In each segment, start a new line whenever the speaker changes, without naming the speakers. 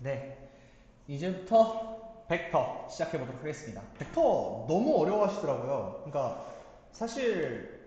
네, 이제부터 벡터 시작해 보도록 하겠습니다. 벡터 너무 어려워하시더라고요. 그러니까 사실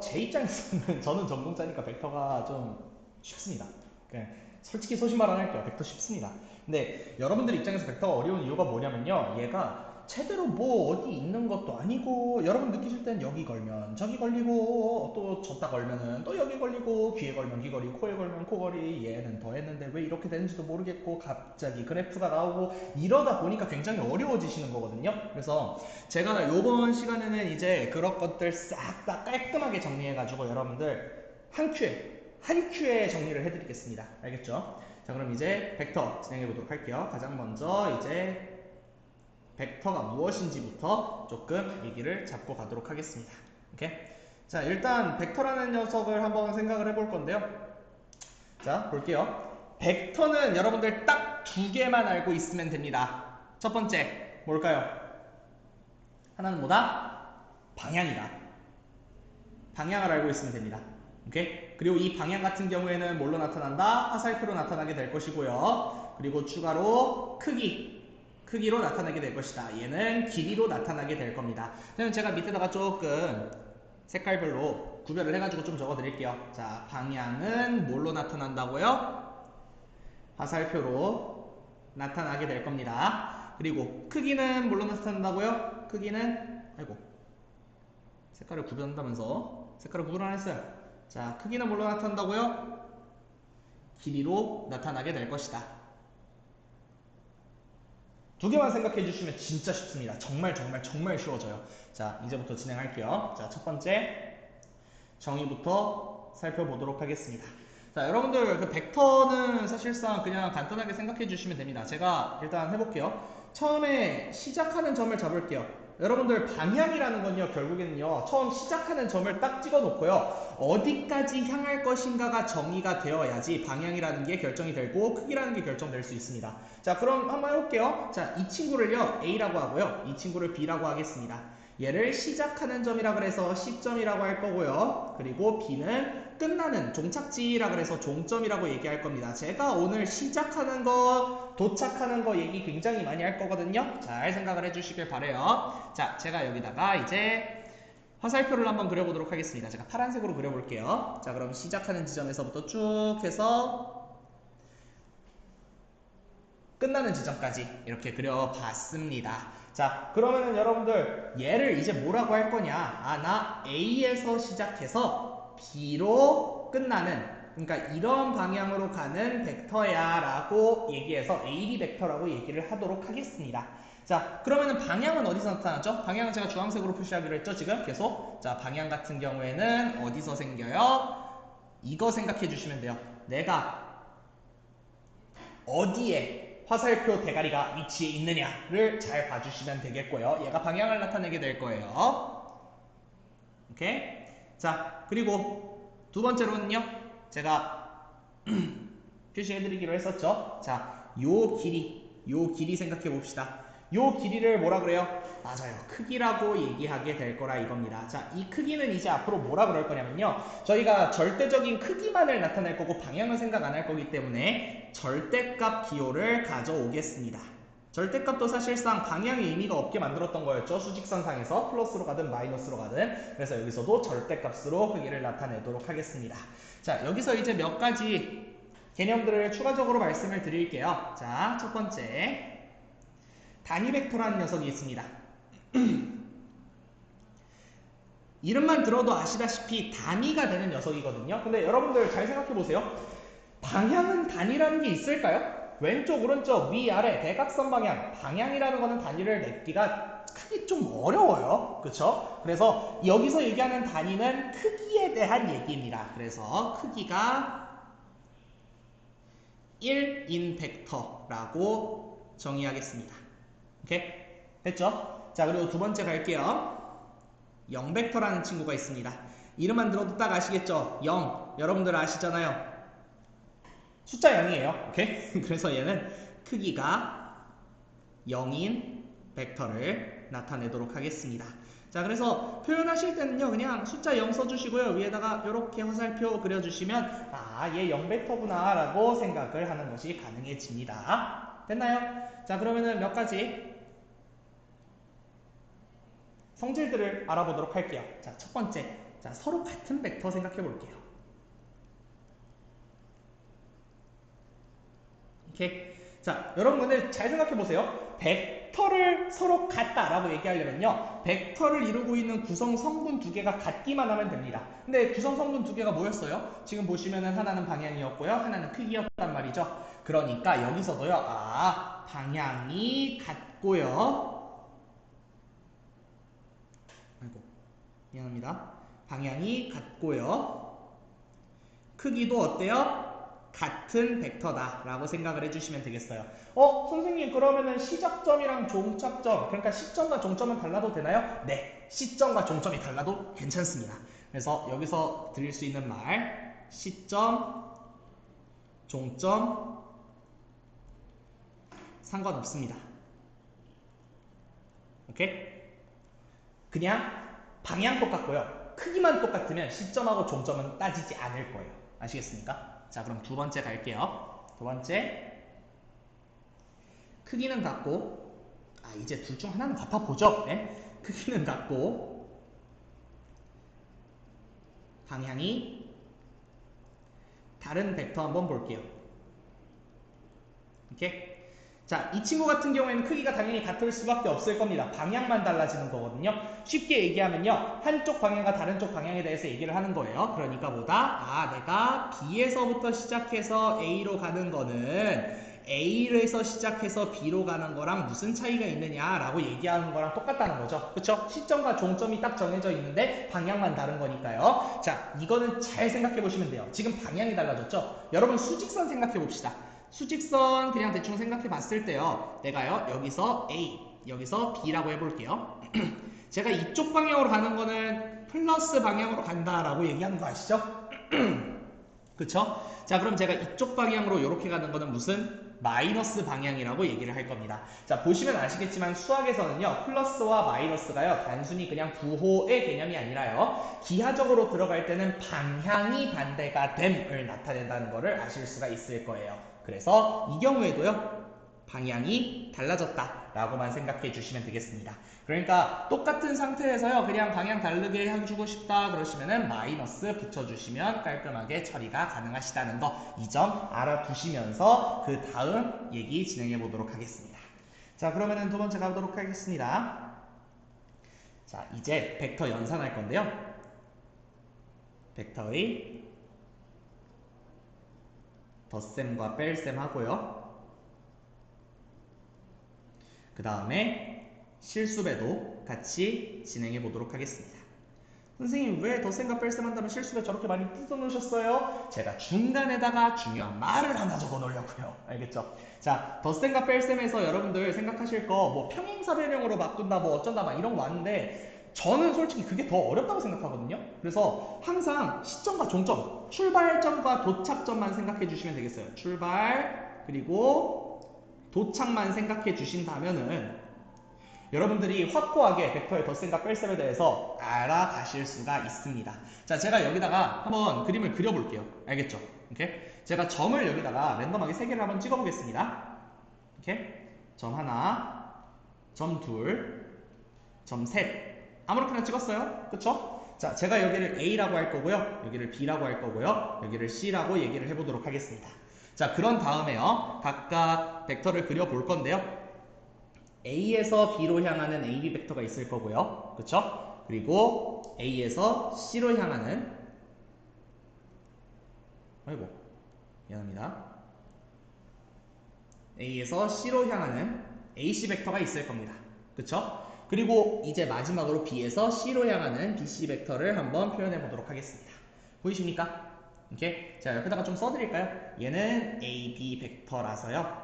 제 입장에서는 저는 전공자니까 벡터가 좀 쉽습니다. 그냥 솔직히 소신발 언 할게요. 벡터 쉽습니다. 근데 여러분들 입장에서 벡터가 어려운 이유가 뭐냐면요. 얘가 제대로 뭐 어디 있는 것도 아니고 여러분 느끼실 땐 여기 걸면 저기 걸리고 또 졌다 걸면은 또 여기 걸리고 귀에 걸면 귀 걸리고 코에 걸면 코 걸리 얘는 더 했는데 왜 이렇게 되는지도 모르겠고 갑자기 그래프가 나오고 이러다 보니까 굉장히 어려워지시는 거거든요. 그래서 제가 요번 시간에는 이제 그런 것들 싹 다 깔끔하게 정리해가지고 여러분들 한 큐에 정리를 해드리겠습니다. 알겠죠? 자, 그럼 이제 벡터 진행해 보도록 할게요. 가장 먼저 이제 벡터가 무엇인지부터 조금 얘기를 잡고 가도록 하겠습니다. 오케이? 자, 일단 벡터라는 녀석을 한번 생각을 해볼 건데요. 자, 볼게요. 벡터는 여러분들 딱 두 개만 알고 있으면 됩니다. 첫 번째, 뭘까요? 하나는 뭐다? 방향이다. 방향을 알고 있으면 됩니다. 오케이? 그리고 이 방향 같은 경우에는 뭘로 나타난다? 화살표로 나타나게 될 것이고요. 그리고 추가로 크기로 나타나게 될 것이다. 얘는 길이로 나타나게 될 겁니다. 그럼 제가 밑에다가 조금 색깔별로 구별을 해가지고 좀 적어드릴게요. 자, 방향은 뭘로 나타난다고요? 화살표로 나타나게 될 겁니다. 그리고 크기는 뭘로 나타난다고요? 크기는 색깔을 구별한다면서 색깔을 구별 안 했어요. 자, 크기는 뭘로 나타난다고요? 길이로 나타나게 될 것이다. 두 개만 생각해 주시면 진짜 쉽습니다. 정말 쉬워져요. 자, 이제부터 진행할게요. 자, 첫 번째 정의부터 살펴보도록 하겠습니다. 자, 여러분들 그 벡터는 사실상 그냥 간단하게 생각해 주시면 됩니다. 제가 일단 해볼게요. 처음에 시작하는 점을 잡을게요. 여러분들 방향이라는 건요, 결국에는요, 처음 시작하는 점을 딱 찍어 놓고요, 어디까지 향할 것인가가 정의가 되어야지 방향이라는 게 결정이 되고 크기라는 게 결정될 수 있습니다. 자, 그럼 한번 해볼게요. 자, 이 친구를요, A라고 하고요, 이 친구를 B라고 하겠습니다. 얘를 시작하는 점이라 그래서 시점이라고 할 거고요. 그리고 B는 끝나는 종착지라 그래서 종점이라고 얘기할 겁니다. 제가 오늘 시작하는 거, 도착하는 거 얘기 굉장히 많이 할 거거든요. 잘 생각을 해주시길 바래요. 자, 제가 여기다가 이제 화살표를 한번 그려보도록 하겠습니다. 제가 파란색으로 그려볼게요. 자, 그럼 시작하는 지점에서부터 쭉 해서 끝나는 지점까지 이렇게 그려봤습니다. 자, 그러면은 여러분들 얘를 이제 뭐라고 할 거냐? 아, 나 A에서 시작해서 B로 끝나는, 그러니까 이런 방향으로 가는 벡터야 라고 얘기해서 AB 벡터라고 얘기를 하도록 하겠습니다. 자, 그러면은 방향은 어디서 나타나죠? 방향은 제가 주황색으로 표시하기로 했죠, 지금 계속. 자, 방향 같은 경우에는 어디서 생겨요? 이거 생각해 주시면 돼요. 내가 어디에 화살표 대가리가 위치해 있느냐를 잘 봐주시면 되겠고요. 얘가 방향을 나타내게 될 거예요. 오케이? 자, 그리고 두 번째로는요, 제가 표시해드리기로 했었죠. 자, 요 길이 생각해 봅시다. 요 길이를 뭐라 그래요? 맞아요. 크기라고 얘기하게 될 거라 이겁니다. 자, 이 크기는 이제 앞으로 뭐라 그럴 거냐면요, 저희가 절대적인 크기만을 나타낼 거고 방향은 생각 안 할 거기 때문에 절대값 기호를 가져오겠습니다. 절대값도 사실상 방향의 의미가 없게 만들었던 거였죠. 수직선상에서 플러스로 가든 마이너스로 가든. 그래서 여기서도 절대값으로 크기를 나타내도록 하겠습니다. 자, 여기서 이제 몇 가지 개념들을 추가적으로 말씀을 드릴게요. 자, 첫 번째, 단위 벡터라는 녀석이 있습니다. 이름만 들어도 아시다시피 단위가 되는 녀석이거든요. 근데 여러분들 잘 생각해 보세요. 방향은 단위라는 게 있을까요? 왼쪽, 오른쪽, 위, 아래, 대각선 방향. 방향이라는 거는 단위를 맺기가 크기 좀 어려워요. 그쵸? 그래서 여기서 얘기하는 단위는 크기에 대한 얘기입니다. 그래서 크기가 1인 벡터라고 정의하겠습니다. 오케이? 됐죠? 자, 그리고 두 번째 갈게요. 0벡터라는 친구가 있습니다. 이름만 들어도 딱 아시겠죠? 0. 여러분들 아시잖아요. 숫자 0이에요. 오케이? 그래서 얘는 크기가 0인 벡터를 나타내도록 하겠습니다. 자, 그래서 표현하실 때는요, 그냥 숫자 0 써주시고요. 위에다가 이렇게 화살표 그려주시면, 아, 얘 0벡터구나 라고 생각을 하는 것이 가능해집니다. 됐나요? 자, 그러면은 몇 가지 성질들을 알아보도록 할게요. 자, 첫 번째. 자, 서로 같은 벡터 생각해 볼게요. 오케이. 자, 여러분들 잘 생각해 보세요. 벡터를 서로 같다라고 얘기하려면요, 벡터를 이루고 있는 구성 성분 두 개가 같기만 하면 됩니다. 근데 구성 성분 두 개가 뭐였어요? 지금 보시면은 하나는 방향이었고요, 하나는 크기였단 말이죠. 그러니까 여기서도요, 아, 방향이 같고요. 아이고, 미안합니다. 방향이 같고요. 크기도 어때요? 같은 벡터다라고 생각을 해주시면 되겠어요. 선생님, 그러면은 시작점이랑 종착점, 그러니까 시점과 종점은 달라도 되나요? 네, 시점과 종점이 달라도 괜찮습니다. 그래서 여기서 드릴 수 있는 말, 시점, 종점 상관없습니다. 오케이? 그냥 방향 똑같고요. 크기만 똑같으면 시점하고 종점은 따지지 않을 거예요. 아시겠습니까? 자, 그럼 두 번째 갈게요. 두 번째, 크기는 같고, 아, 이제 둘 중 하나는 같아 보죠. 네? 크기는 같고, 방향이 다른 벡터 한번 볼게요. 오케이? 자, 이 친구 같은 경우에는 크기가 당연히 같을 수밖에 없을 겁니다. 방향만 달라지는 거거든요. 쉽게 얘기하면요, 한쪽 방향과 다른 쪽 방향에 대해서 얘기를 하는 거예요. 그러니까 뭐다? 아, 내가 B에서부터 시작해서 A로 가는 거는 A에서 시작해서 B로 가는 거랑 무슨 차이가 있느냐라고 얘기하는 거랑 똑같다는 거죠. 그쵸? 시점과 종점이 딱 정해져 있는데 방향만 다른 거니까요. 자, 이거는 잘 생각해 보시면 돼요. 지금 방향이 달라졌죠? 여러분 수직선 생각해 봅시다. 수직선 그냥 대충 생각해 봤을 때요, 내가요 여기서 A, 여기서 B라고 해볼게요. 제가 이쪽 방향으로 가는 거는 플러스 방향으로 간다라고 얘기하는 거 아시죠? 그쵸? 자, 그럼 제가 이쪽 방향으로 이렇게 가는 거는 무슨? 마이너스 방향이라고 얘기를 할 겁니다. 자, 보시면 아시겠지만 수학에서는요, 플러스와 마이너스가요, 단순히 그냥 부호의 개념이 아니라요, 기하적으로 들어갈 때는 방향이 반대가 됨을 나타낸다는 것을 아실 수가 있을 거예요. 그래서 이 경우에도요, 방향이 달라졌다라고만 생각해 주시면 되겠습니다. 그러니까 똑같은 상태에서요, 그냥 방향 다르게 해주고 싶다 그러시면은 마이너스 붙여주시면 깔끔하게 처리가 가능하시다는 거, 이 점 알아두시면서 그 다음 얘기 진행해 보도록 하겠습니다. 자, 그러면은 두 번째 가보도록 하겠습니다. 자, 이제 벡터 연산할 건데요. 벡터의 덧셈과 뺄셈 하고요. 그 다음에 실수배도 같이 진행해 보도록 하겠습니다. 선생님, 왜 덧셈과 뺄셈 한다면 실수배 저렇게 많이 뜯어 놓으셨어요? 제가 중간에다가 중요한 말을 하나 적어 놓으려고요. 알겠죠? 자, 덧셈과 뺄셈에서 여러분들 생각하실 거 뭐 평행사변형으로 바꾼다 뭐 어쩐다 막 이런 거 많은데, 저는 솔직히 그게 더 어렵다고 생각하거든요. 그래서 항상 시점과 종점, 출발점과 도착점만 생각해 주시면 되겠어요. 출발, 그리고 도착만 생각해 주신다면은 여러분들이 확고하게 벡터의 덧셈과 뺄셈에 대해서 알아가실 수가 있습니다. 자, 제가 여기다가 한번 그림을 그려볼게요. 알겠죠? 오케이? 제가 점을 여기다가 랜덤하게 3개를 한번 찍어보겠습니다. 오케이? 점 하나, 점 둘, 점 셋. 아무렇게나 찍었어요. 그쵸? 자, 제가 여기를 A라고 할 거고요. 여기를 B라고 할 거고요. 여기를 C라고 얘기를 해보도록 하겠습니다. 자, 그런 다음에요, 각각 벡터를 그려볼 건데요. A에서 B로 향하는 AB 벡터가 있을 거고요. 그쵸? 그리고 A에서 C로 향하는, 아이고, 미안합니다. A에서 C로 향하는 AC 벡터가 있을 겁니다. 그쵸? 그리고 이제 마지막으로 B에서 C로 향하는 BC 벡터를 한번 표현해 보도록 하겠습니다. 보이십니까? 오케이? 자, 여기다가 좀 써드릴까요? 얘는 AB 벡터라서요.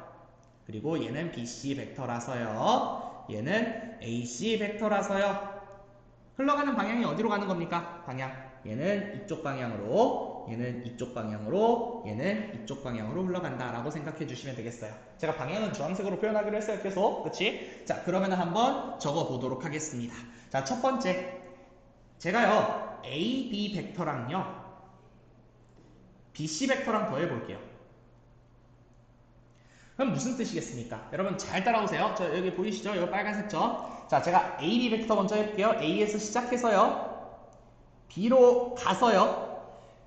그리고 얘는 BC 벡터라서요. 얘는 AC 벡터라서요. 흘러가는 방향이 어디로 가는 겁니까? 방향. 얘는 이쪽 방향으로, 방향으로, 얘는 이쪽 방향으로, 얘는 이쪽 방향으로 흘러간다 라고 생각해 주시면 되겠어요. 제가 방향은 주황색으로 표현하기로 했어요. 계속. 그치? 자, 그러면 한번 적어 보도록 하겠습니다. 자, 첫 번째. 제가요, A, B 벡터랑요, BC 벡터랑 더해 볼게요. 그럼 무슨 뜻이겠습니까? 여러분 잘 따라오세요. 저 여기 보이시죠? 이거 빨간색 점. 자, 제가 A, B 벡터 먼저 해볼게요. A에서 시작해서요, B로 가서요,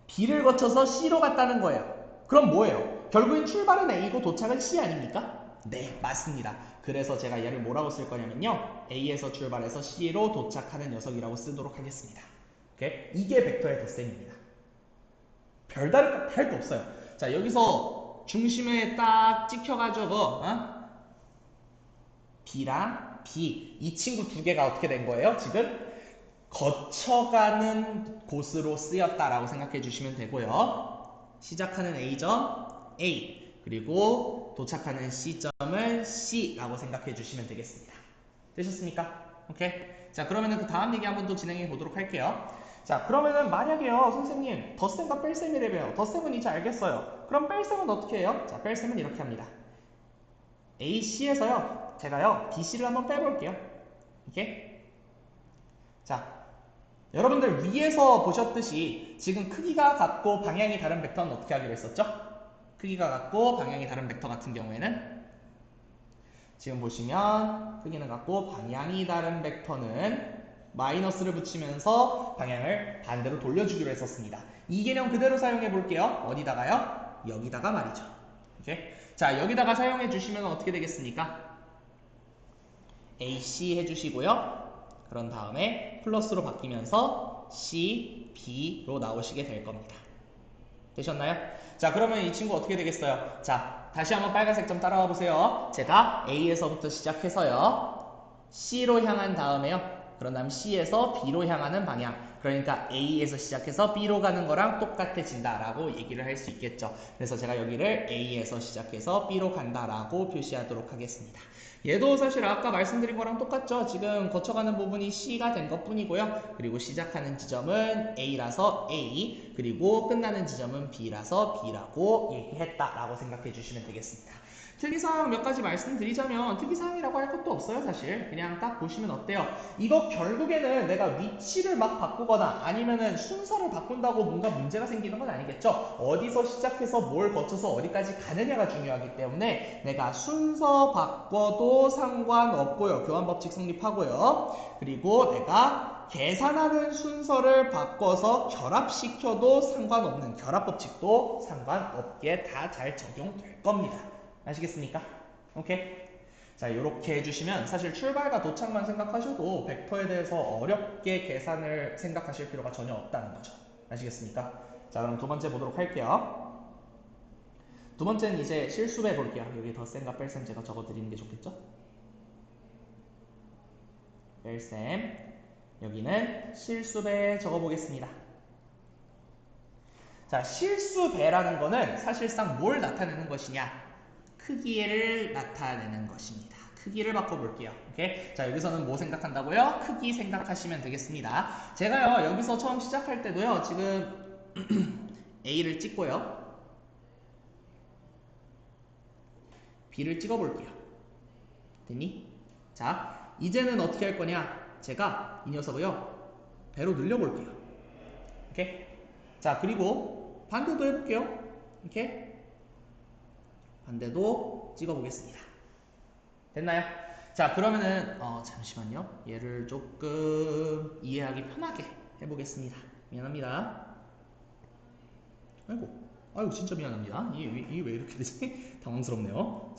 B를 거쳐서 C로 갔다는 거예요. 그럼 뭐예요? 결국엔 출발은 A고 도착은 C 아닙니까? 네, 맞습니다. 그래서 제가 얘를 뭐라고 쓸 거냐면요, A에서 출발해서 C로 도착하는 녀석이라고 쓰도록 하겠습니다. 오케이? 이게 벡터의 덧셈입니다. 별다른 할 거 없어요. 자, 여기서 중심에 딱 찍혀가지고 B랑 B, 이 친구 두 개가 어떻게 된 거예요? 지금 거쳐가는 곳으로 쓰였다라고 생각해 주시면 되고요. 시작하는 A점 A, 그리고 도착하는 C점을 C라고 생각해 주시면 되겠습니다. 되셨습니까? 오케이? 자, 그러면은 그 다음 얘기 한번 더 진행해 보도록 할게요. 자, 그러면은 만약에요, 선생님, 덧셈과 뺄셈이래요. 덧셈은 이제 알겠어요. 그럼 뺄셈은 어떻게 해요? 자, 뺄셈은 이렇게 합니다. AC에서요, 제가요, BC를 한번 빼볼게요. 이렇게. 자, 여러분들 위에서 보셨듯이 지금 크기가 같고 방향이 다른 벡터는 어떻게 하기로 했었죠? 크기가 같고 방향이 다른 벡터 같은 경우에는 지금 보시면 크기는 같고 방향이 다른 벡터는 마이너스를 붙이면서 방향을 반대로 돌려주기로 했었습니다. 이 개념 그대로 사용해 볼게요. 어디다가요? 여기다가 말이죠. 오케이? 자, 여기다가 사용해 주시면 어떻게 되겠습니까? AC 해주시고요. 그런 다음에 플러스로 바뀌면서 C, B로 나오시게 될 겁니다. 되셨나요? 자, 그러면 이 친구 어떻게 되겠어요? 자, 다시 한번 빨간색 점 따라와 보세요. 제가 A에서부터 시작해서요, C로 향한 다음에요, 그런 다음 C에서 B로 향하는 방향, 그러니까 A에서 시작해서 B로 가는 거랑 똑같아진다라고 얘기를 할 수 있겠죠. 그래서 제가 여기를 A에서 시작해서 B로 간다라고 표시하도록 하겠습니다. 얘도 사실 아까 말씀드린 거랑 똑같죠. 지금 거쳐가는 부분이 C가 된 것 뿐이고요. 그리고 시작하는 지점은 A라서 A, 그리고 끝나는 지점은 B라서 B라고 얘기했다라고 생각해 주시면 되겠습니다. 특이사항 몇 가지 말씀드리자면, 특이사항이라고 할 것도 없어요. 사실 그냥 딱 보시면 어때요? 이거 결국에는 내가 위치를 막 바꾸거나 아니면은 순서를 바꾼다고 뭔가 문제가 생기는 건 아니겠죠. 어디서 시작해서 뭘 거쳐서 어디까지 가느냐가 중요하기 때문에 내가 순서 바꿔도 상관없고요. 교환법칙 성립하고요. 그리고 내가 계산하는 순서를 바꿔서 결합시켜도 상관없는 결합법칙도 상관없게 다 잘 적용될 겁니다. 아시겠습니까? 오케이? 자, 이렇게 해주시면 사실 출발과 도착만 생각하셔도 벡터에 대해서 어렵게 계산을 생각하실 필요가 전혀 없다는 거죠. 아시겠습니까? 자, 그럼 두 번째 보도록 할게요. 두 번째는 이제 실수배 볼게요. 여기 덧셈과 뺄셈 제가 적어드리는 게 좋겠죠? 뺄셈. 여기는 실수배 적어보겠습니다. 자, 실수배라는 거는 사실상 뭘 나타내는 것이냐? 크기를 나타내는 것입니다. 크기를 바꿔볼게요. 오케이? 자, 여기서는 뭐 생각한다고요? 크기 생각하시면 되겠습니다. 제가요, 여기서 처음 시작할 때도요, 지금 A를 찍고요, B를 찍어볼게요. 됐니? 자, 이제는 어떻게 할 거냐? 제가 이 녀석을요, 배로 늘려볼게요. 오케이? 자, 그리고 반대도 해볼게요. 이렇게 반대도 찍어보겠습니다. 됐나요? 자, 그러면은 잠시만요. 얘를 조금 이해하기 편하게 해보겠습니다. 미안합니다. 아이고 진짜 미안합니다. 이게 왜 이렇게 되지? 당황스럽네요.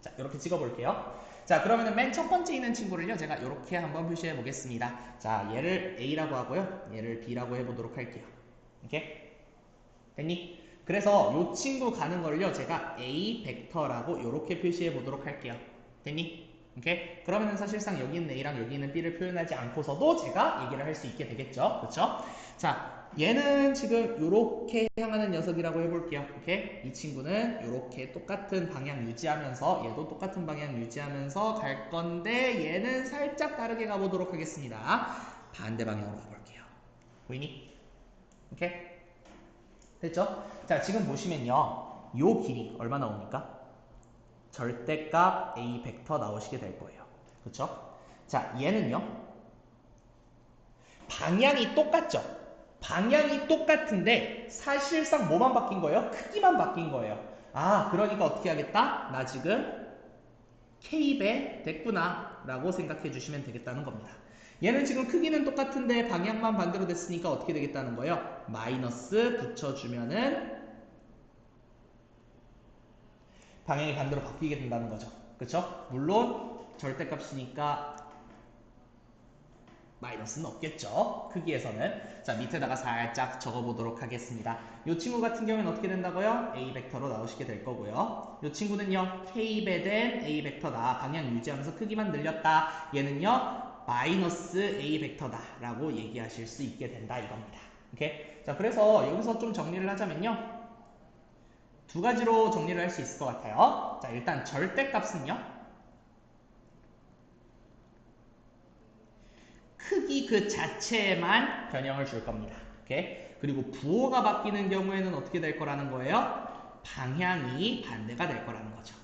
자, 이렇게 찍어볼게요. 자, 그러면은 맨 첫 번째 있는 친구를요, 제가 이렇게 한번 표시해 보겠습니다. 자, 얘를 A라고 하고요, 얘를 B라고 해보도록 할게요. 오케이? 됐니? 그래서 이 친구 가는 걸요, 제가 A 벡터라고 이렇게 표시해 보도록 할게요. 됐니? 오케이? 그러면은 사실상 여기 있는 A랑 여기 있는 B를 표현하지 않고서도 제가 얘기를 할 수 있게 되겠죠. 그렇죠? 자, 얘는 지금 이렇게 향하는 녀석이라고 해볼게요. 오케이? 이 친구는 이렇게 똑같은 방향 유지하면서, 얘도 똑같은 방향 유지하면서 갈 건데, 얘는 살짝 다르게 가보도록 하겠습니다. 반대 방향으로 가볼게요. 보이니? 오케이? 됐죠? 자, 지금 보시면요. 요 길이 얼마 나옵니까? 절대값 A 벡터 나오시게 될 거예요. 그렇죠? 자, 얘는요. 방향이 똑같죠? 방향이 똑같은데 사실상 뭐만 바뀐 거예요? 크기만 바뀐 거예요. 아, 그러니까 어떻게 하겠다? 나 지금 K배 됐구나 라고 생각해 주시면 되겠다는 겁니다. 얘는 지금 크기는 똑같은데 방향만 반대로 됐으니까 어떻게 되겠다는 거예요? 마이너스 붙여주면은 방향이 반대로 바뀌게 된다는 거죠. 그쵸? 물론 절대값이니까 마이너스는 없겠죠. 크기에서는. 자, 밑에다가 살짝 적어보도록 하겠습니다. 이 친구 같은 경우는 어떻게 된다고요? A 벡터로 나오시게 될 거고요. 이 친구는요. K배 된 A 벡터다. 방향 유지하면서 크기만 늘렸다. 얘는요. 마이너스 A 벡터다. 라고 얘기하실 수 있게 된다 이겁니다. 오케이? 자, 그래서 여기서 좀 정리를 하자면요. 두 가지로 정리를 할 수 있을 것 같아요. 자, 일단 절대값은요. 크기 그 자체에만 변형을 줄 겁니다. 오케이? 그리고 부호가 바뀌는 경우에는 어떻게 될 거라는 거예요? 방향이 반대가 될 거라는 거죠.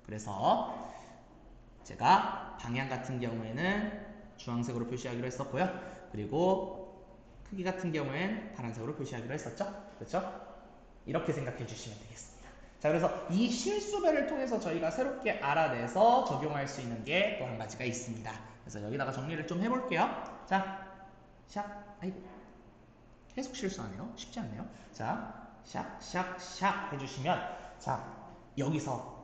그래서 제가 방향 같은 경우에는 주황색으로 표시하기로 했었고요. 그리고 크기 같은 경우엔 파란색으로 표시하기로 했었죠. 그렇죠? 이렇게 생각해 주시면 되겠습니다. 자, 그래서 이 실수배를 통해서 저희가 새롭게 알아내서 적용할 수 있는 게 또 한 가지가 있습니다. 그래서 여기다가 정리를 좀 해볼게요. 자, 샥, 아이고, 계속 실수하네요. 쉽지 않네요. 자, 샥, 샥, 샥 해주시면, 자, 여기서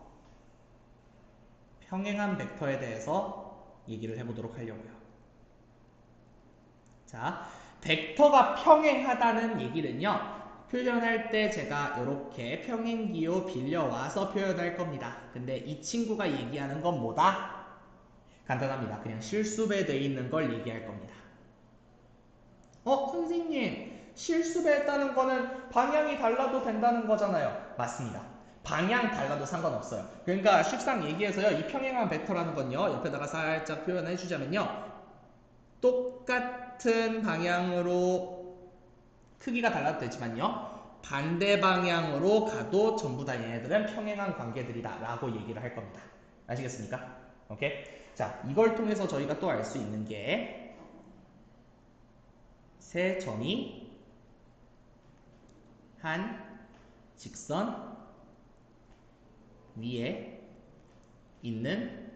평행한 벡터에 대해서 얘기를 해보도록 하려고요. 자, 벡터가 평행하다는 얘기는요. 표현할 때 제가 이렇게 평행기호 빌려와서 표현할 겁니다. 근데 이 친구가 얘기하는 건 뭐다? 간단합니다. 그냥 실수배되어 있는 걸 얘기할 겁니다. 선생님, 실수배했다는 거는 방향이 달라도 된다는 거잖아요. 맞습니다. 방향 달라도 상관없어요. 그러니까 쉽상 얘기해서요. 이 평행한 벡터라는 건요. 옆에다가 살짝 표현해 주자면요. 똑같은 방향으로 크기가 달라도 되지만요. 반대 방향으로 가도 전부 다 얘네들은 평행한 관계들이다 라고 얘기를 할 겁니다. 아시겠습니까? 오케이? 자, 이걸 통해서 저희가 또 알 수 있는 게 세 점이 한 직선 위에 있는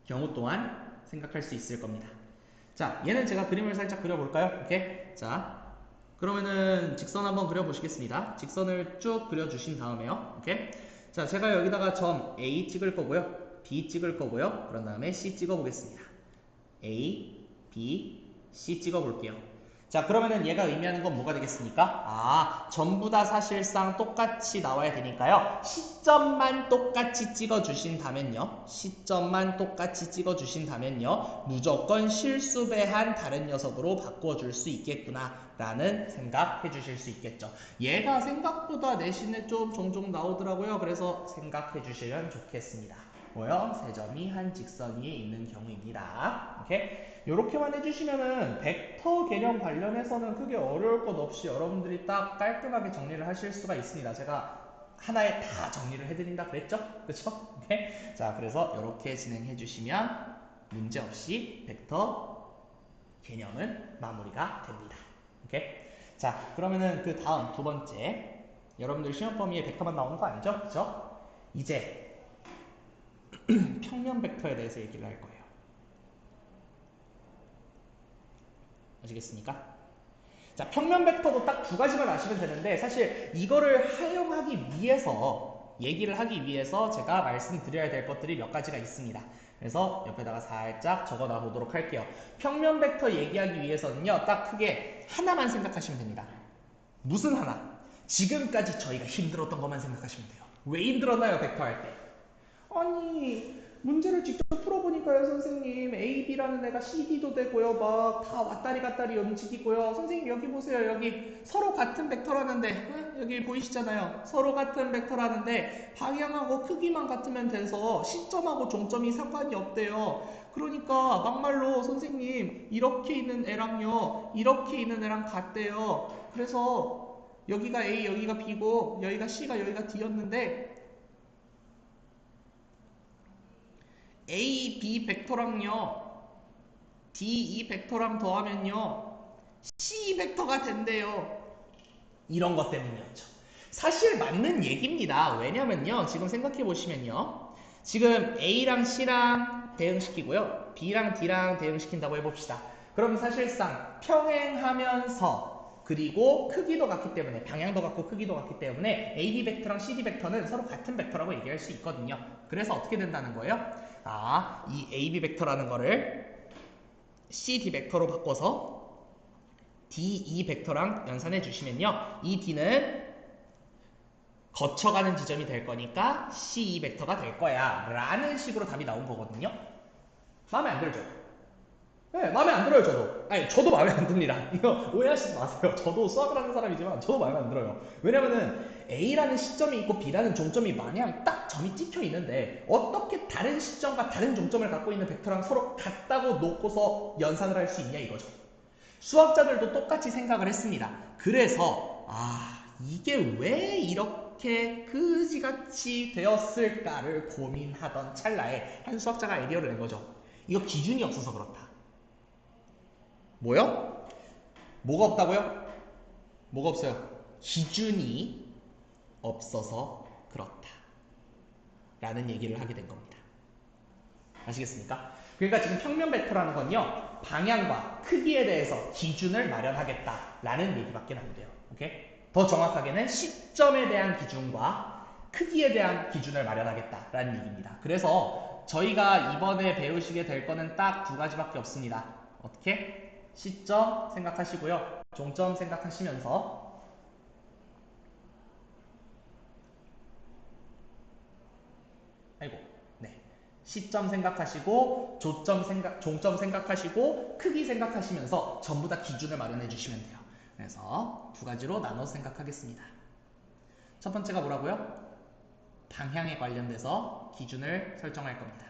경우 또한 생각할 수 있을 겁니다. 자, 얘는 제가 그림을 살짝 그려볼까요? 오케이? 자, 그러면은 직선 한번 그려보시겠습니다. 직선을 쭉 그려주신 다음에요. 오케이? 자, 제가 여기다가 점 A 찍을 거고요. B 찍을 거고요. 그런 다음에 C 찍어보겠습니다. A, B, C 찍어볼게요. 자, 그러면은 얘가 의미하는 건 뭐가 되겠습니까? 아, 전부 다 사실상 똑같이 나와야 되니까요. 시점만 똑같이 찍어주신다면요. 시점만 똑같이 찍어주신다면요. 무조건 실수배한 다른 녀석으로 바꿔줄 수 있겠구나 라는 생각 해주실 수 있겠죠. 얘가 생각보다 내신에 좀 종종 나오더라고요. 그래서 생각해 주시면 좋겠습니다. 뭐요? 세 점이 한 직선 위에 있는 경우입니다. 오케이? 이렇게만 해주시면은 벡터 개념 관련해서는 크게 어려울 것 없이 여러분들이 딱 깔끔하게 정리를 하실 수가 있습니다. 제가 하나에 다 정리를 해드린다 그랬죠? 그쵸? 오케이? 자, 그래서 이렇게 진행해 주시면 문제없이 벡터 개념은 마무리가 됩니다. 오케이? 자, 그러면은 그 다음 두 번째, 여러분들 시험 범위에 벡터만 나오는 거 아니죠? 그쵸? 이제 평면 벡터에 대해서 얘기를 할 거예요. 아시겠습니까? 자, 평면 벡터도 딱 두 가지만 아시면 되는데 사실 이거를 활용하기 위해서 얘기를 하기 위해서 제가 말씀드려야 될 것들이 몇 가지가 있습니다. 그래서 옆에다가 살짝 적어놔 보도록 할게요. 평면 벡터 얘기하기 위해서는요. 딱 크게 하나만 생각하시면 됩니다. 무슨 하나? 지금까지 저희가 힘들었던 것만 생각하시면 돼요. 왜 힘들었나요? 벡터 할 때? 아니, 문제를 직접 풀어보니까요, 선생님. A, B라는 애가 C, D도 되고요. 막 다 왔다리 갔다리 움직이고요. 선생님 여기 보세요. 여기 서로 같은 벡터라는데 여기 보이시잖아요. 서로 같은 벡터라는데 방향하고 크기만 같으면 돼서 시점하고 종점이 상관이 없대요. 그러니까 막말로 선생님 이렇게 있는 애랑요 이렇게 있는 애랑 같대요. 그래서 여기가 A 여기가 B고 여기가 C가 여기가 D였는데 A, B 벡터랑요 D, E 벡터랑 더하면요 C 벡터가 된대요. 이런 것 때문이었죠. 사실 맞는 얘기입니다. 왜냐면요. 지금 생각해 보시면요. 지금 A랑 C랑 대응시키고요. B랑 D랑 대응시킨다고 해봅시다. 그럼 사실상 평행하면서 그리고 크기도 같기 때문에 방향도 같고 크기도 같기 때문에 AB 벡터랑 CD 벡터는 서로 같은 벡터라고 얘기할 수 있거든요. 그래서 어떻게 된다는 거예요? 이 AB 벡터라는 거를 CD 벡터로 바꿔서 D2 벡터랑 연산해 주시면요. 이 D는 거쳐가는 지점이 될 거니까 C2 벡터가 될 거야 라는 식으로 답이 나온 거거든요. 마음에 안 들죠? 네, 마음에 안 들어요, 저도. 아니, 저도 마음에 안 듭니다. 이거 오해하시지 마세요. 저도 수학을 하는 사람이지만 저도 마음에 안 들어요. 왜냐면은 A라는 시점이 있고 B라는 종점이 마냥 딱 점이 찍혀 있는데 어떻게 다른 시점과 다른 종점을 갖고 있는 벡터랑 서로 같다고 놓고서 연산을 할 수 있냐 이거죠. 수학자들도 똑같이 생각을 했습니다. 그래서 이게 왜 이렇게 그지같이 되었을까를 고민하던 찰나에 한 수학자가 아이디어를 낸 거죠. 이거 기준이 없어서 그렇다. 뭐요? 뭐가 없다고요? 뭐가 없어요? 기준이 없어서 그렇다. 라는 얘기를 하게 된 겁니다. 아시겠습니까? 그러니까 지금 평면 벡터라는 건요. 방향과 크기에 대해서 기준을 마련하겠다라는 얘기밖에 안 돼요. 오케이? 더 정확하게는 시점에 대한 기준과 크기에 대한 기준을 마련하겠다라는 얘기입니다. 그래서 저희가 이번에 배우시게 될 거는 딱 두 가지밖에 없습니다. 어떻게? 시점 생각하시고요. 종점 생각하시면서 아이고 네. 시점 생각하시고 종점 생각하시고 크기 생각하시면서 전부 다 기준을 마련해 주시면 돼요. 그래서 두 가지로 나눠서 생각하겠습니다. 첫 번째가 뭐라고요? 방향에 관련돼서 기준을 설정할 겁니다.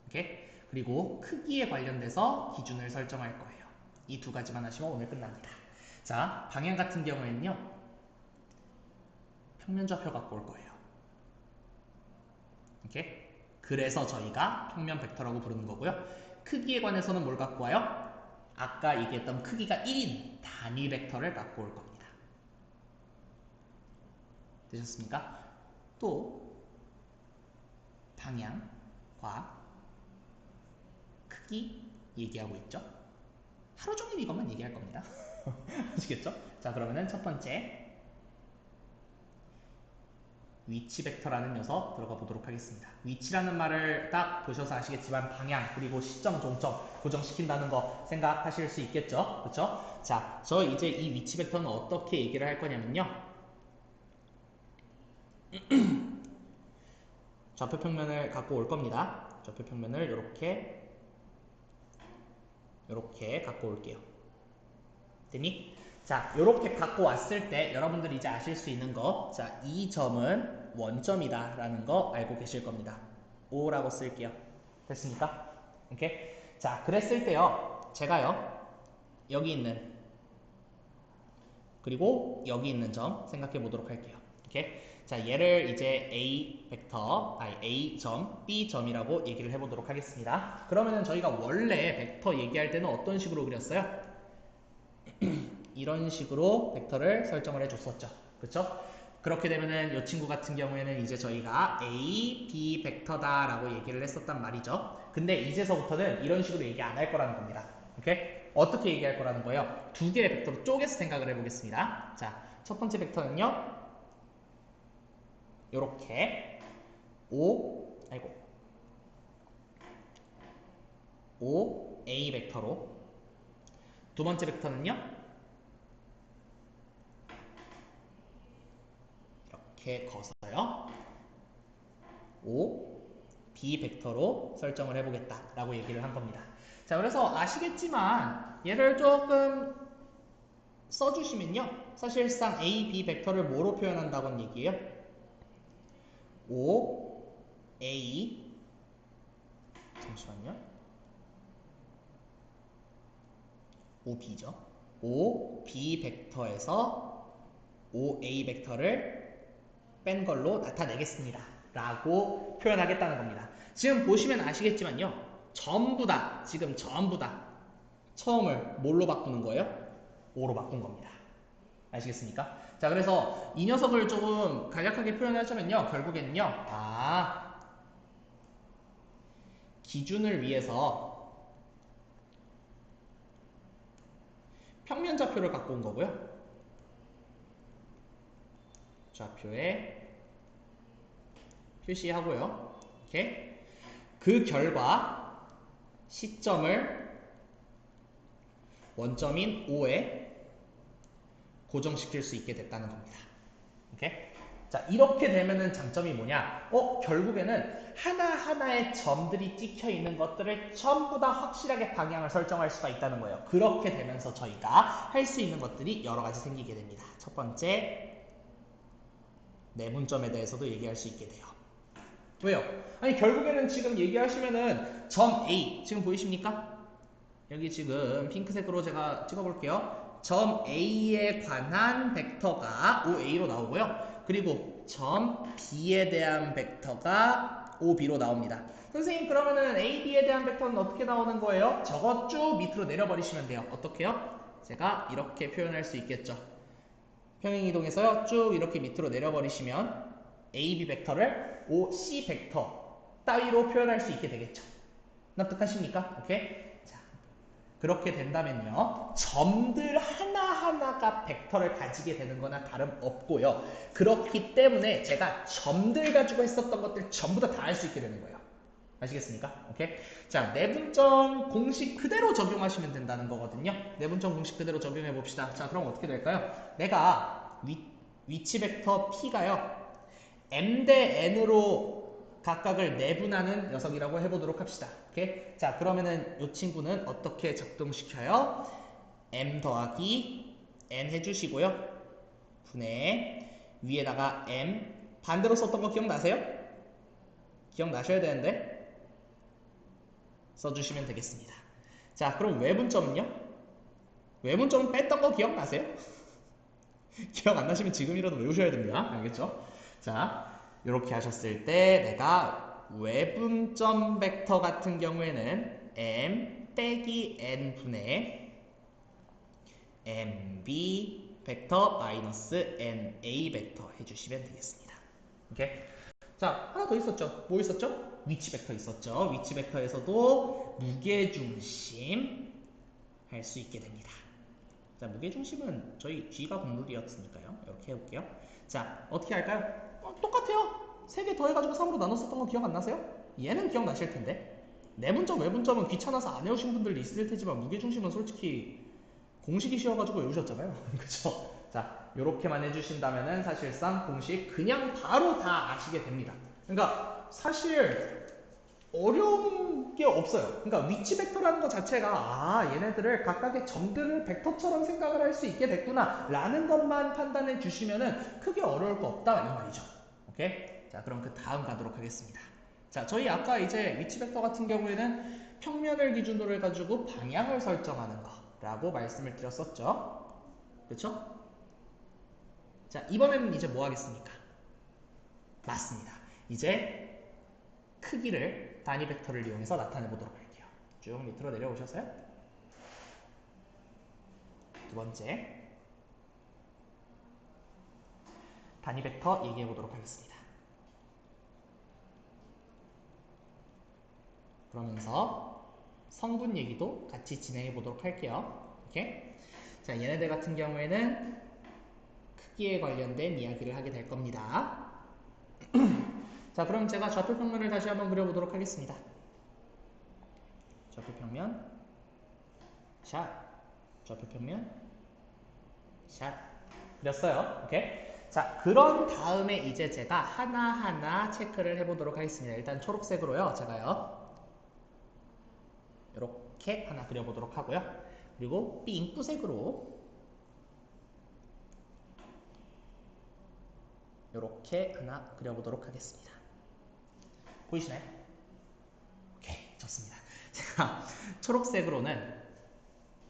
오케이? 그리고 크기에 관련돼서 기준을 설정할 거예요. 이 두 가지만 하시면 오늘 끝납니다. 자, 방향 같은 경우에는요. 평면좌표 갖고 올 거예요. 오케이? 그래서 저희가 평면 벡터라고 부르는 거고요. 크기에 관해서는 뭘 갖고 와요? 아까 얘기했던 크기가 1인 단위 벡터를 갖고 올 겁니다. 되셨습니까? 또 방향과 크기 얘기하고 있죠? 하루 종일 이것만 얘기할 겁니다. 아시겠죠? 자, 그러면은 첫 번째 위치 벡터라는 녀석 들어가 보도록 하겠습니다. 위치라는 말을 딱 보셔서 아시겠지만 방향 그리고 시점, 종점 고정시킨다는 거 생각하실 수 있겠죠? 그렇죠? 자, 저 이제 이 위치 벡터는 어떻게 얘기를 할 거냐면요. 좌표 평면을 갖고 올 겁니다. 좌표 평면을 이렇게 갖고 올게요. 됐니? 자, 이렇게 갖고 왔을 때 여러분들이 이제 아실 수 있는 거, 자, 이 점은 원점이다 라는 거 알고 계실 겁니다. O라고 쓸게요. 됐습니까? 오케이? 자, 그랬을 때요, 제가요, 여기 있는, 그리고 여기 있는 점 생각해 보도록 할게요. 오케이? 자, 얘를 이제 A 점, B 점이라고 얘기를 해보도록 하겠습니다. 그러면은 저희가 원래 벡터 얘기할 때는 어떤 식으로 그렸어요? 이런 식으로 벡터를 설정을 해줬었죠. 그렇죠? 그렇게 되면은 이 친구 같은 경우에는 이제 저희가 A, B 벡터다라고 얘기를 했었단 말이죠. 근데 이제서부터는 이런 식으로 얘기 안 할 거라는 겁니다. 오케이? 어떻게 얘기할 거라는 거예요? 두 개의 벡터로 쪼개서 생각을 해보겠습니다. 자, 첫 번째 벡터는요. 요렇게 O, A 벡터로 두 번째 벡터는요. 이렇게 거서요. O, B 벡터로 설정을 해보겠다라고 얘기를 한 겁니다. 자, 그래서 아시겠지만 얘를 조금 써주시면요. 사실상 A, B 벡터를 뭐로 표현한다고는 얘기예요? O, A, 잠시만요. O, B죠. O, B 벡터에서 O, A 벡터를 뺀 걸로 나타내겠습니다. 라고 표현하겠다는 겁니다. 지금 보시면 아시겠지만요. 전부 다, 지금 전부 다 처음을 뭘로 바꾸는 거예요? O로 바꾼 겁니다. 아시겠습니까? 자, 그래서 이 녀석을 조금 간략하게 표현하자면요. 결국에는요. 기준을 위해서 평면 좌표를 갖고 온 거고요. 좌표에 표시하고요. 이렇게 그 결과 시점을 원점인 O에 고정시킬 수 있게 됐다는 겁니다. 오케이? 자, 이렇게 되면은 장점이 뭐냐? 결국에는 하나하나의 점들이 찍혀 있는 것들을 전부 다 확실하게 방향을 설정할 수가 있다는 거예요. 그렇게 되면서 저희가 할 수 있는 것들이 여러 가지 생기게 됩니다. 첫 번째, 내분점에 대해서도 얘기할 수 있게 돼요. 왜요? 아니, 결국에는 지금 얘기하시면은 점 A, 지금 보이십니까? 여기 지금 핑크색으로 제가 찍어볼게요. 점 A에 관한 벡터가 OA로 나오고요. 그리고 점 B에 대한 벡터가 OB로 나옵니다. 선생님, 그러면은 A, B에 대한 벡터는 어떻게 나오는 거예요? 저거 쭉 밑으로 내려버리시면 돼요. 어떻게요? 제가 이렇게 표현할 수 있겠죠. 평행이동해서요. 쭉 이렇게 밑으로 내려버리시면 AB 벡터를 OC 벡터 따위로 표현할 수 있게 되겠죠. 납득하십니까? 오케이? 그렇게 된다면요. 점들 하나하나가 벡터를 가지게 되는 거나 다름없고요. 그렇기 때문에 제가 점들 가지고 했었던 것들 전부 다 할 수 있게 되는 거예요. 아시겠습니까? 오케이? 자, 내분점 공식 그대로 적용하시면 된다는 거거든요. 내분점 공식 그대로 적용해 봅시다. 자, 그럼 어떻게 될까요? 내가 위치 벡터 P가요. M 대 N으로 각각을 내분하는 녀석이라고 해보도록 합시다. 오케이? 자, 그러면은 이 친구는 어떻게 작동시켜요? M 더하기 N 해주시고요. 분의 위에다가 M 반대로 썼던 거 기억나세요? 기억나셔야 되는데 써주시면 되겠습니다. 자, 그럼 외분점은요? 외분점은 뺐던 거 기억나세요? 기억 안 나시면 지금이라도 외우셔야 됩니다. 알겠죠? 자, 이렇게 하셨을 때 내가 외분점 벡터 같은 경우에는 m 빼기 n 분의 mb 벡터 마이너스 na 벡터 해주시면 되겠습니다. 오케이? 자, 하나 더 있었죠. 뭐 있었죠? 위치 벡터 있었죠. 위치 벡터에서도 무게중심 할 수 있게 됩니다. 자, 무게중심은 저희 G가 국룰이었으니까요. 이렇게 해볼게요. 자, 어떻게 할까요? 똑같아요. 3개 더해가지고 3으로 나눴었던 거 기억 안 나세요? 얘는 기억나실 텐데. 내분점, 외분점은 귀찮아서 안 외우신 분들도 있을 테지만 무게중심은 솔직히 공식이 쉬워가지고 외우셨잖아요. 그쵸? 자, 요렇게만 해주신다면은 사실상 공식 그냥 바로 다 아시게 됩니다. 그러니까 사실 어려운 게 없어요. 그러니까 위치 벡터라는 것 자체가 얘네들을 각각의 점들을 벡터처럼 생각을 할 수 있게 됐구나 라는 것만 판단해 주시면은 크게 어려울 거 없다 이 말이죠. 오케이? 자, 그럼 그 다음 가도록 하겠습니다. 자, 저희 아까 이제 위치 벡터 같은 경우에는 평면을 기준으로 해가지고 방향을 설정하는 거라고 말씀을 드렸었죠. 그렇죠? 자, 이번에는 이제 뭐 하겠습니까? 맞습니다. 이제 크기를 단위 벡터를 이용해서 나타내 보도록 할게요. 쭉 밑으로 내려오셨어요? 두 번째, 단위 벡터 얘기해 보도록 하겠습니다. 그러면서 성분 얘기도 같이 진행해 보도록 할게요. 오케이? 자, 얘네들 같은 경우에는 크기에 관련된 이야기를 하게 될 겁니다. 자, 그럼 제가 좌표 평면을 다시 한번 그려보도록 하겠습니다. 좌표 평면, 샷, 좌표 평면, 샷. 그렸어요. 오케이? 자, 그런 다음에 이제 제가 하나하나 체크를 해보도록 하겠습니다. 일단 초록색으로요, 제가요. 이렇게 하나 그려보도록 하고요. 그리고 핑크색으로 이렇게 하나 그려보도록 하겠습니다. 보이시나요? 오케이, 좋습니다. 자, 초록색으로는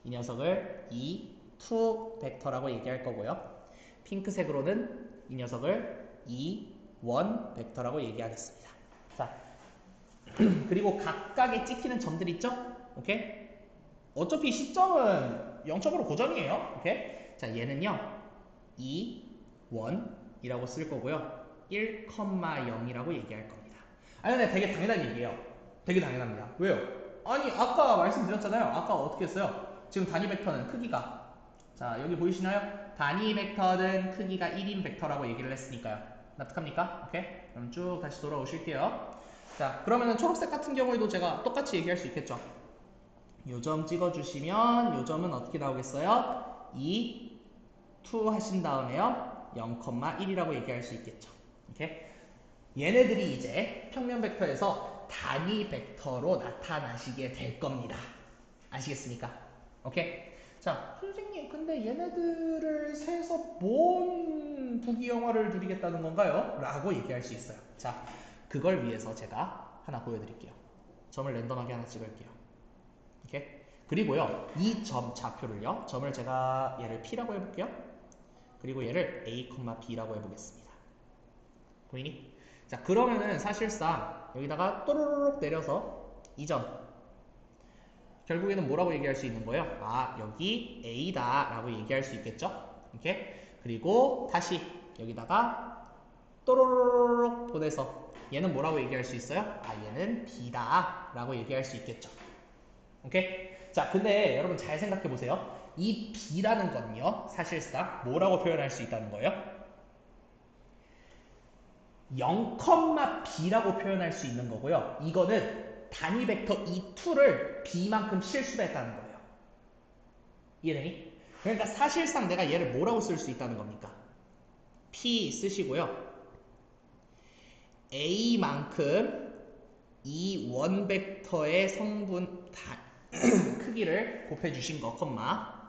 이 녀석을 E2 벡터라고 얘기할 거고요. 핑크색으로는 이 녀석을 E1 벡터라고 얘기하겠습니다. 자, 그리고 각각의 찍히는 점들 있죠? 오케이? 어차피 시점은 0점으로 고정이에요. 오케이? 자, 얘는요. E1이라고 쓸 거고요. 1,0이라고 얘기할 겁니다. 아니, 근데 되게 당연한 얘기예요. 되게 당연합니다. 왜요? 아니, 아까 말씀드렸잖아요. 아까 어떻게 했어요? 지금 단위 벡터는 크기가, 자, 여기 보이시나요? 단위 벡터는 크기가 1인 벡터라고 얘기를 했으니까요. 납득합니까? 오케이? 그럼 쭉 다시 돌아오실게요. 자, 그러면은 초록색 같은 경우에도 제가 똑같이 얘기할 수 있겠죠. 요 점 찍어주시면 요 점은 어떻게 나오겠어요? 2 하신 다음에요 0,1이라고 얘기할 수 있겠죠. 오케이? 얘네들이 이제 평면 벡터에서 단위 벡터로 나타나시게 될 겁니다. 아시겠습니까? 오케이? 자, 선생님, 근데 얘네들을 세서 뭔 부귀영화를 누리겠다는 건가요? 라고 얘기할 수 있어요. 자, 그걸 위해서 제가 하나 보여드릴게요. 점을 랜덤하게 하나 찍을게요. 오케이? 그리고요, 이 점 좌표를요, 점을 제가 얘를 P라고 해볼게요. 그리고 얘를 A, B라고 해보겠습니다. 보이니? 자, 그러면은 사실상 여기다가 또르륵 내려서 이 점 결국에는 뭐라고 얘기할 수 있는 거예요? 아, 여기 A다 라고 얘기할 수 있겠죠? 이렇게. 그리고 다시 여기다가 또르륵 보내서 얘는 뭐라고 얘기할 수 있어요? 아, 얘는 B다 라고 얘기할 수 있겠죠. 오케이? 자, 근데 여러분 잘 생각해 보세요. 이 B라는 건요, 사실상 뭐라고 표현할 수 있다는 거예요? 0,B라고 표현할 수 있는 거고요. 이거는 단위 벡터 E2를 B만큼 실수를 했다는 거예요. 이해되니? 그러니까 사실상 내가 얘를 뭐라고 쓸 수 있다는 겁니까? P 쓰시고요. A만큼 이 원 벡터의 성분 크기를 곱해주신 거, 콤마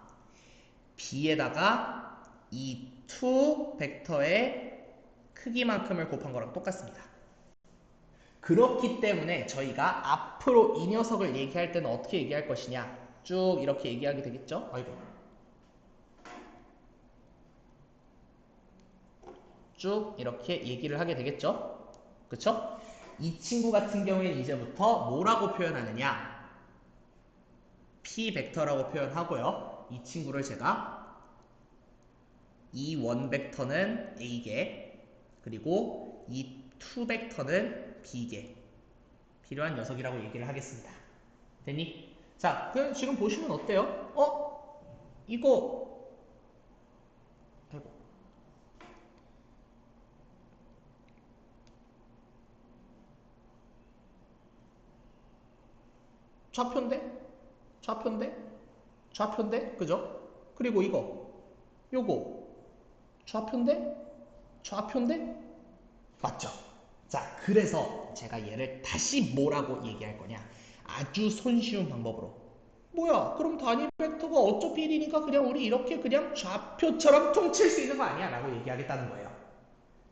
B에다가 이 2 벡터의 크기만큼을 곱한 거랑 똑같습니다. 그렇기 때문에 저희가 앞으로 이 녀석을 얘기할 때는 어떻게 얘기할 것이냐, 쭉 이렇게 얘기하게 되겠죠? 아이고. 쭉 이렇게 얘기를 하게 되겠죠? 그쵸? 이 친구 같은 경우에는 이제부터 뭐라고 표현하느냐, P 벡터라고 표현하고요. 이 친구를 제가 이 원 벡터는 A개, 그리고 이 2 벡터는 B개, 필요한 녀석이라고 얘기를 하겠습니다. 됐니? 자, 그럼 지금 보시면 어때요? 이거 아이고. 좌표인데? 좌표인데? 좌표인데? 그죠? 그리고 요거 좌표인데? 좌표인데? 맞죠? 자, 그래서 제가 얘를 다시 뭐라고 얘기할 거냐, 아주 손쉬운 방법으로, 뭐야, 그럼 단위 벡터가 어차피 1이니까 그냥 우리 이렇게 그냥 좌표처럼 퉁칠 수 있는 거 아니야? 라고 얘기하겠다는 거예요.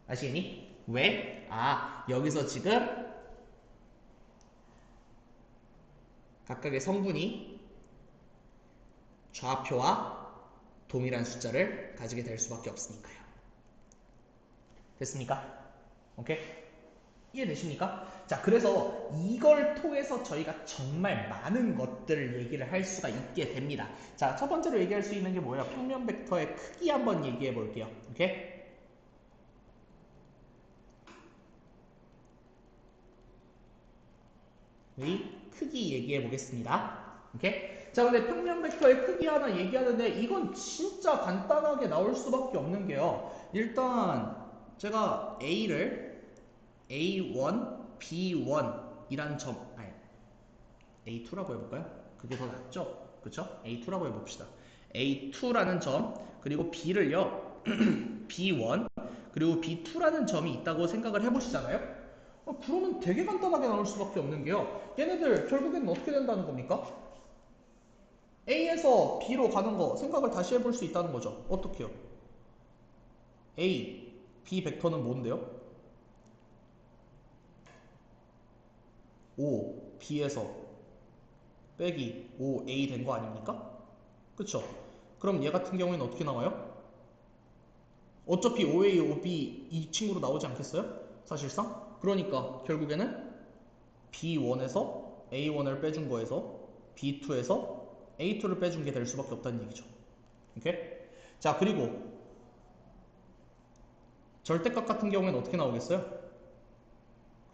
아시겠니? 왜? 아, 여기서 지금 각각의 성분이 좌표와 동일한 숫자를 가지게 될 수밖에 없으니까요. 됐습니까? 오케이? 이해되십니까? 자, 그래서 이걸 통해서 저희가 정말 많은 것들을 얘기를 할 수가 있게 됩니다. 자, 첫 번째로 얘기할 수 있는 게 뭐예요? 평면 벡터의 크기 한번 얘기해 볼게요. 오케이? 의 크기 얘기해 보겠습니다. 오케이? 자, 근데 평면 벡터의 크기 하나 얘기하는데 이건 진짜 간단하게 나올 수밖에 없는 게요. 일단 제가 A를 A1, B1이란 점, 아니 A2라고 해볼까요? 그게 더 낫죠? 그쵸? A2라고 해봅시다. A2라는 점, 그리고 B를요 B1, 그리고 B2라는 점이 있다고 생각을 해보시잖아요? 그러면 되게 간단하게 나올 수밖에 없는 게요, 얘네들 결국에는 어떻게 된다는 겁니까? A에서 B로 가는 거 생각을 다시 해볼 수 있다는 거죠. 어떻게요? A, B 벡터는 뭔데요? 5 B에서 빼기 5 A 된 거 아닙니까? 그쵸? 그럼 얘 같은 경우에는 어떻게 나와요? 어차피 5A, 5B 이 친구로 나오지 않겠어요? 사실상? 그러니까 결국에는 B1에서 A1을 빼준 거에서 B2에서 A2를 빼준 게 될 수밖에 없다는 얘기죠. 오케이? 자, 그리고 절대값 같은 경우에는 어떻게 나오겠어요?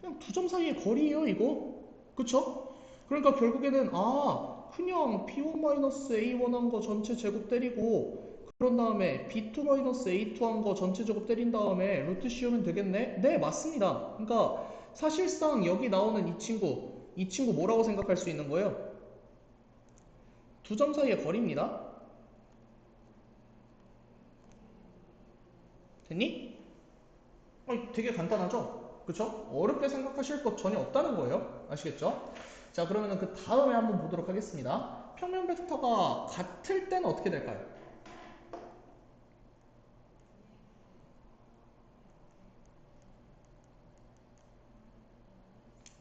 그냥 두 점 사이의 거리예요, 이거. 그쵸? 그러니까 결국에는 그냥 B1-A1 한 거 전체 제곱 때리고 그런 다음에 B2-A2 한 거 전체 제곱 때린 다음에 루트 씌우면 되겠네? 네, 맞습니다. 그러니까 사실상 여기 나오는 이 친구 뭐라고 생각할 수 있는 거예요? 두 점 사이의 거리입니다. 됐니? 되게 간단하죠? 그쵸? 어렵게 생각하실 것 전혀 없다는 거예요. 아시겠죠? 자, 그러면은 그 다음에 한번 보도록 하겠습니다. 평면 벡터가 같을 때는 어떻게 될까요?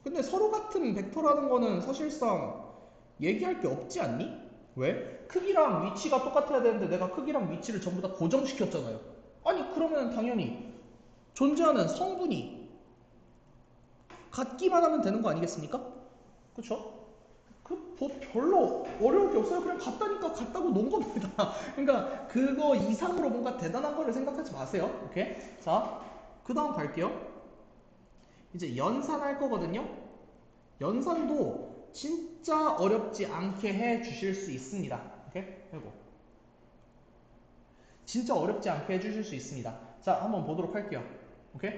근데 서로 같은 벡터라는 거는 사실상 얘기할 게 없지 않니? 왜? 크기랑 위치가 똑같아야 되는데 내가 크기랑 위치를 전부 다 고정시켰잖아요. 아니, 그러면 당연히 존재하는 성분이 같기만 하면 되는 거 아니겠습니까? 그쵸? 뭐 별로 어려울 게 없어요. 그냥 같다니까 같다고 놓은 겁니다. 그러니까 그거 이상으로 뭔가 대단한 거를 생각하지 마세요. 오케이? 자, 그 다음 갈게요. 이제 연산할 거거든요. 연산도 진짜 어렵지 않게 해 주실 수 있습니다. 오케이? 그리고 진짜 어렵지 않게 해 주실 수 있습니다. 자, 한번 보도록 할게요. 오케이?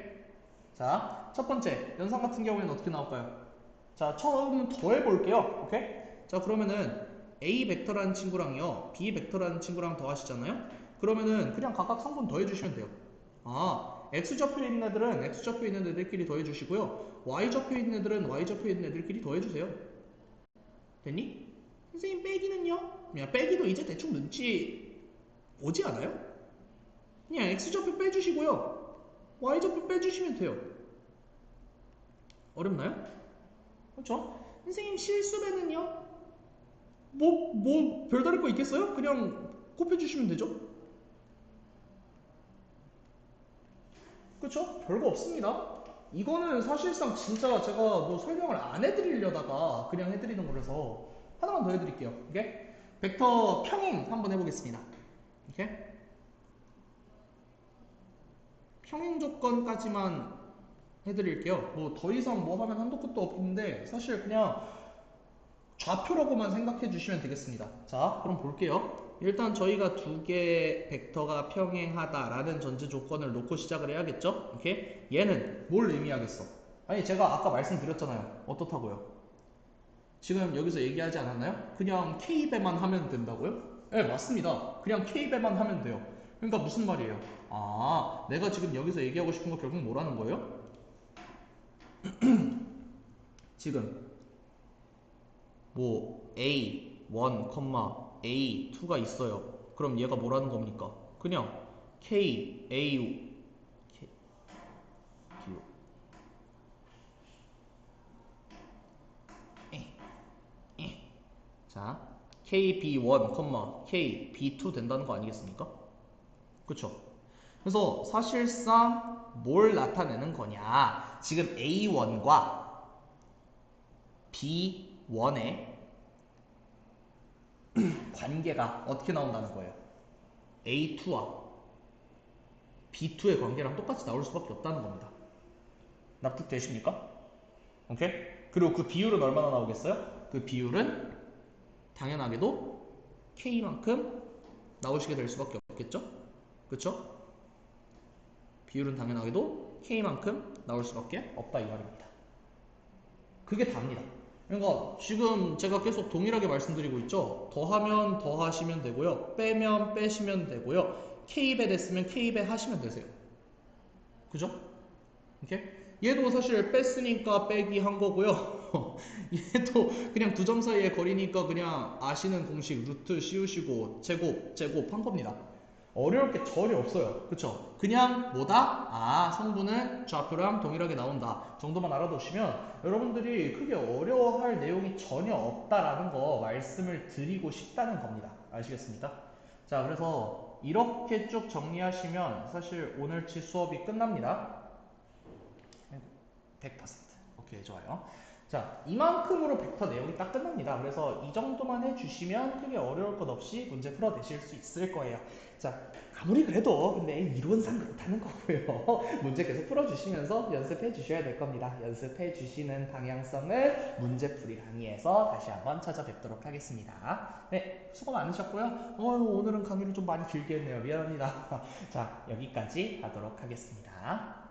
자, 첫 번째 연산 같은 경우에는 어떻게 나올까요? 자, 처음 더해 볼게요. 오케이? 자, 그러면은 A 벡터라는 친구랑요, B 벡터라는 친구랑 더하시잖아요? 그러면은 그냥 각각 성분 더해 주시면 돼요. X 좌표에 있는 애들은 X 좌표에 있는 애들끼리 더해 주시고요. Y 좌표에 있는 애들은 Y 좌표에 있는 애들끼리 더해 주세요. 됐니? 선생님 빼기는요? 그냥 빼기도 이제 대충 눈치 오지 않아요? 그냥 X좌표 빼주시고요. Y좌표 빼주시면 돼요. 어렵나요? 그렇죠? 선생님 실수배는요? 별다를 거 있겠어요? 그냥 곱해주시면 되죠? 그렇죠? 별거 없습니다. 이거는 사실상 진짜 제가 뭐 설명을 안 해드리려다가 그냥 해드리는 거라서 하나만 더 해드릴게요. 오케이? 벡터 평행 한번 해보겠습니다. 오케이? 평행 조건까지만 해드릴게요. 뭐 더 이상 뭐 하면 한도 끝도 없는데 사실 그냥 좌표라고만 생각해 주시면 되겠습니다. 자, 그럼 볼게요. 일단 저희가 두 개의 벡터가 평행하다라는 전제 조건을 놓고 시작을 해야겠죠? 오케이? 얘는 뭘 의미하겠어? 아니, 제가 아까 말씀드렸잖아요. 어떻다고요? 지금 여기서 얘기하지 않았나요? 그냥 K배만 하면 된다고요? 네, 맞습니다. 그냥 K배만 하면 돼요. 그러니까 무슨 말이에요? 내가 지금 여기서 얘기하고 싶은 거 결국 뭐라는 거예요? 지금 뭐 A1, A2가 있어요. 그럼 얘가 뭐라는 겁니까? 그냥 K, A, K, B, 자, KB1, KB2 된다는 거 아니겠습니까? 그쵸? 그래서 사실상 뭘 나타내는 거냐? 지금 A1과 B1의 관계가 어떻게 나온다는 거예요? A2와 B2의 관계랑 똑같이 나올 수밖에 없다는 겁니다. 납득되십니까? 오케이? 그리고 그 비율은 얼마나 나오겠어요? 그 비율은 당연하게도 K만큼 나오시게 될 수밖에 없겠죠? 그쵸? 비율은 당연하게도 K만큼 나올 수밖에 없다 이 말입니다. 그게 답니다. 그러니까 지금 제가 계속 동일하게 말씀드리고 있죠. 더하면 더하시면 되고요. 빼면 빼시면 되고요. K배 됐으면 K배 하시면 되세요. 그죠? 이렇게? 얘도 사실 뺐으니까 빼기 한 거고요. 얘도 그냥 두 점 사이의 거리니까 그냥 아시는 공식 루트 씌우시고 제곱 한 겁니다. 어려울 게 전혀 없어요. 그쵸? 그냥 뭐다? 아, 성분은 좌표랑 동일하게 나온다. 정도만 알아두시면 여러분들이 크게 어려워할 내용이 전혀 없다라는 거 말씀을 드리고 싶다는 겁니다. 아시겠습니까? 자, 그래서 이렇게 쭉 정리하시면 사실 오늘치 수업이 끝납니다. 100%. 오케이, 좋아요. 자, 이만큼으로 벡터 내용이 딱 끝납니다. 그래서 이 정도만 해주시면 크게 어려울 것 없이 문제 풀어내실 수 있을 거예요. 자, 아무리 그래도 근데 이론상 그렇다는 거고요. 문제 계속 풀어주시면서 연습해 주셔야 될 겁니다. 연습해 주시는 방향성을 문제풀이 강의에서 다시 한번 찾아뵙도록 하겠습니다. 네, 수고 많으셨고요. 오늘은 강의를 좀 많이 길게 했네요. 미안합니다. 자, 여기까지 하도록 하겠습니다.